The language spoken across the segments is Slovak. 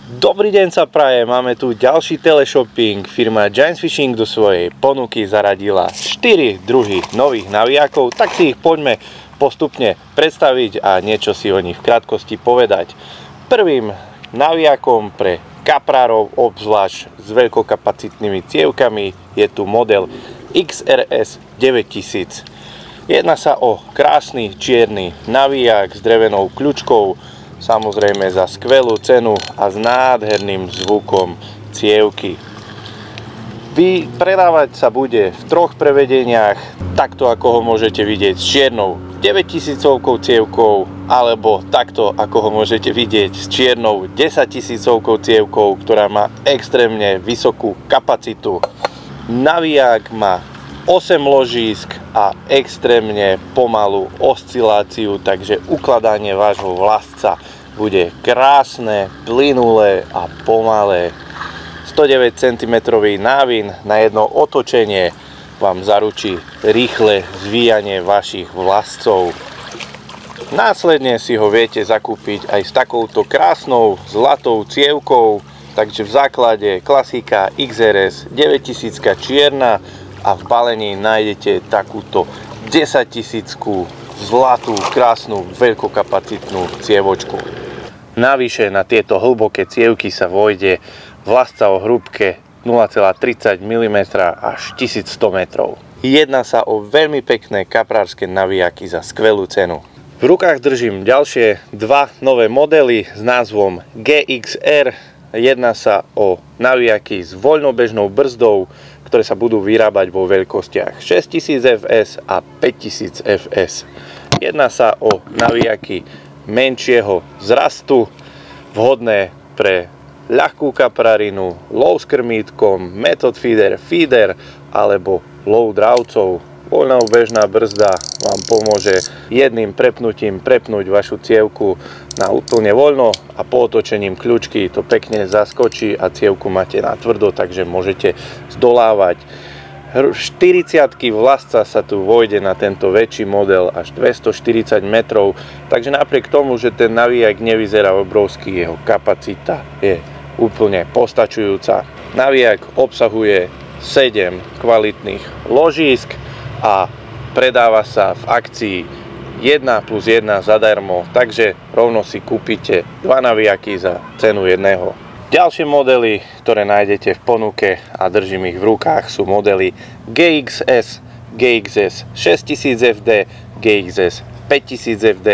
Dobrý deň sa praje, máme tu ďalší teleshopping. Firma Giants Fishing do svojej ponuky zaradila 4 druhy nových navijákov, tak si ich poďme postupne predstaviť a niečo si o nich v krátkosti povedať. Prvým navijákom pre kaprárov, obzvlášť s veľkokapacitnými cievkami, je tu model XRS 9000. Jedná sa o krásny čierny naviják s drevenou kľučkou, samozrejme za skvelú cenu a s nádherným zvukom cievky. Predávať sa bude v troch prevedeniach, takto ako ho môžete vidieť s čiernou 9000-ovkou cievkou, alebo takto ako ho môžete vidieť s čiernou 10 000-ovkou cievkou, ktorá má extrémne vysokú kapacitu. Naviják má 8 ložísk a extrémne pomalú osciláciu, takže ukladanie vášho vlastca bude krásne, plynulé a pomalé. 109 cm návin na jedno otočenie vám zaručí rýchle zvíjanie vašich vlastcov. Následne si ho viete zakúpiť aj s takouto krásnou zlatou cievkou, takže v základe klasika XRS 9000 čierna a v balení nájdete takúto 10 000 zlatú, krásnu, veľkokapacitnú cievočku. Navyše na tieto hlboké cievky sa vojde vlastca o hrúbke 0,30 mm až 1100 metrov. Jedná sa o veľmi pekné kaprárske navijáky za skvelú cenu. V rukách držím ďalšie dva nové modely s názvom GXR. Jedná sa o navijáky s voľnobežnou brzdou, ktoré sa budú vyrábať vo veľkostiach 6000 fs a 5000 fs. Jedná sa o navijáky menšieho zrastu, vhodné pre ľahkú kaprarinu, lov s krmítkom, method feeder alebo lov dravcov. Voľnobežná brzda vám pomôže jedným prepnutím prepnúť vašu cievku na úplne voľno a po otočením kľúčky to pekne zaskočí a cievku máte na tvrdo, takže môžete zdolávať. 40-ky vlastca sa tu vojde na tento väčší model až 240 metrov, takže napriek tomu, že ten navíjak nevyzerá obrovský, jeho kapacita je úplne postačujúca. Navíjak obsahuje 7 kvalitných ložísk a predáva sa v akcii 1+1 zadarmo, takže rovno si kúpite 2 navíjaky za cenu jedného. Ďalšie modely, ktoré nájdete v ponuke a držím ich v rukách, sú modely GXS, GXS 6000 FD, GXS 5000 FD.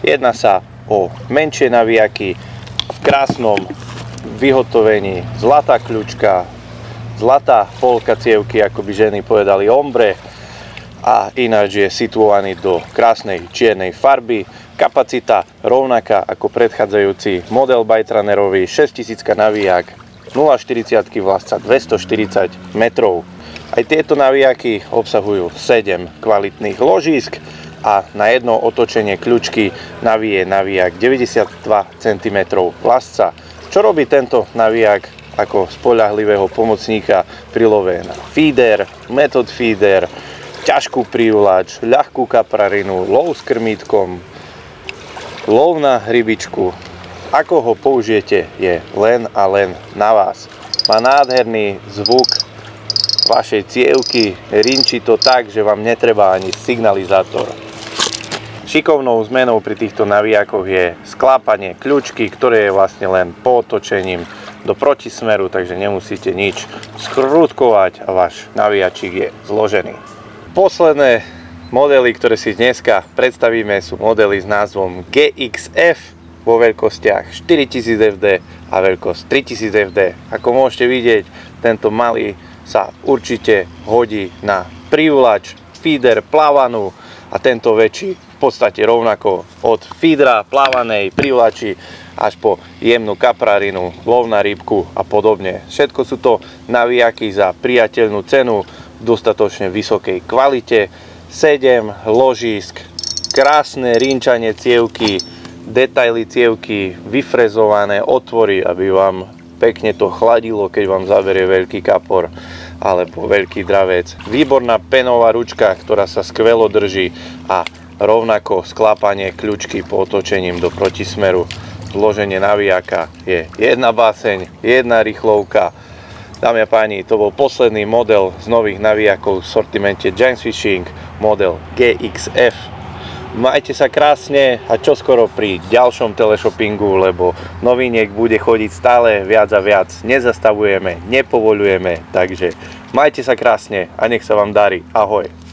Jedná sa o menšie navijaky v krásnom vyhotovení, zlatá kľúčka, zlatá polka cievky, ako by ženy povedali ombre, a ináč je situovaný do krásnej čiernej farby. Kapacita rovnaká ako predchádzajúci model Bite-Runnerový, 6000 navíjak, 0,40 vlastca 240 metrov. Aj tieto navíjaky obsahujú 7 kvalitných ložísk a na jedno otočenie kľúčky navíje navíjak 92 cm vlastca. Čo robí tento navíjak ako spoľahlivého pomocníka pri love na feeder, method feeder, ťažkú prívlač, ľahkú kaprarinu, lov s krmítkom, lov na rybičku. Ako ho použijete, je len a len na vás. Má nádherný zvuk vašej cievky, rinčí to tak, že vám netreba ani signalizátor. Šikovnou zmenou pri týchto navijákoch je sklápanie kľúčky, ktoré je vlastne len po otočením do protismeru, takže nemusíte nič skrutkovať a váš navijačík je zložený. Posledné modely, ktoré si dneska predstavíme, sú modely s názvom GXF vo veľkostiach 4000 FD a veľkosť 3000 FD. Ako môžete vidieť, tento malý sa určite hodí na prívlač, feeder, plavanú a tento väčší v podstate rovnako od feedera, plavanej, prívlači až po jemnú kaprarinu, lov na rybku a podobne. Všetko sú to navijaky za priateľnú cenu v dostatočne vysokej kvalite. 7 ložísk, krásne rinčanie cievky, detaily cievky, vyfrezované otvory, aby vám pekne to chladilo, keď vám zaberie veľký kapor alebo veľký dravec. Výborná penová ručka, ktorá sa skvelo drží a rovnako sklápanie kľúčky po otočením do protismeru. zloženie navijáka je jedna báseň, jedna rýchlovka. Dámy a páni, to bol posledný model z nových navijákov v sortimente Giants Fishing, model GXF. Majte sa krásne a čoskoro pri ďalšom teleshoppingu, lebo noviniek bude chodiť stále viac a viac. Nezastavujeme, nepovoľujeme, takže majte sa krásne a nech sa vám darí. Ahoj.